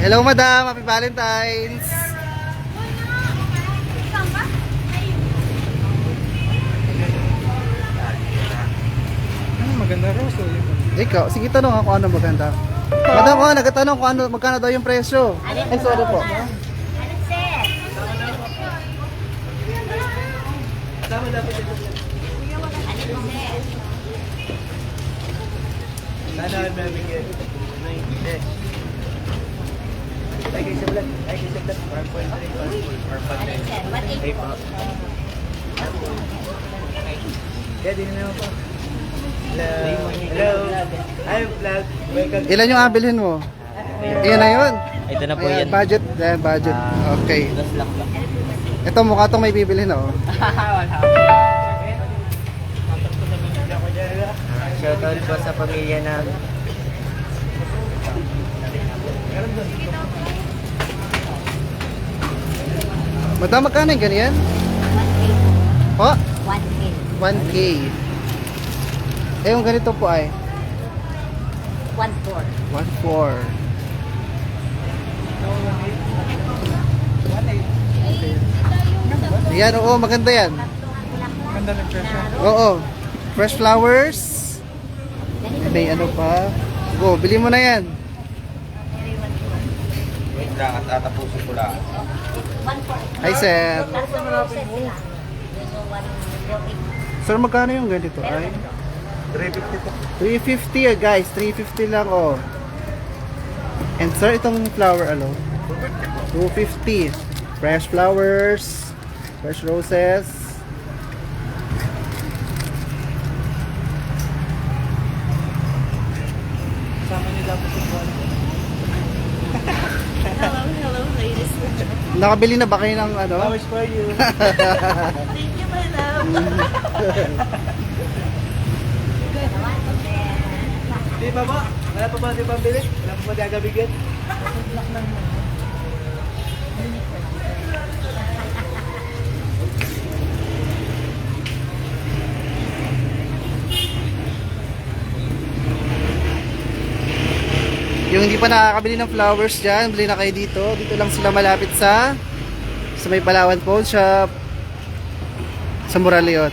Hello, madam. Happy Valentine's. Maganda rose. Ikaw, sige tanong ako ano maganda. Madam ko, nagtatanong kung ano, magkano daw yung presyo. Ay, sorry po. Tama dapat ito. Sana ay mabigyan. Ay, kayo sa vlog. Ay, kayo sa vlog. 1.3 or 5. Ay, po. Kaya, din naman po. Hello. Hello. I'm vlog. Welcome. Ilan yung abilhin mo? Iyan na yun. Ito na po Ayan, yan. budget. Ayan, budget. Okay. Das lang lang. Ito, mukha itong may bibilhin, oh. Shoutout po sa pamilya namin. Madam, magkano yung ganyan? 1K. Po? 1K. 1K. Eh, yung ganito po ay 1.4. 1.4. Yan, oo, maganda yan. Ganda ng presyo. Oo. Fresh flowers. May ano pa. Go, bili mo na yan. Wait lang at tatapusin ko lang. 1.4. Hi, sir. Tatlong roses sila. Sir, magkano yung ganito? Ay, 350 po. 350 guys. 350 lang, oh. And sir, itong flower, ano? 250. Fresh flowers. Fresh roses. Sama nila po sa Hello, ladies. Nakabili na ba kayo ng ano? Flowers for you. Thank you, my love. Di ba ba? Wala pa ba di pambili? Wala pa ba gagabigyan? Yung hindi pa nakakabili ng flowers dyan, bili na kayo dito. Dito lang sila malapit sa may Palawan Pawn Shop sa Moraleon.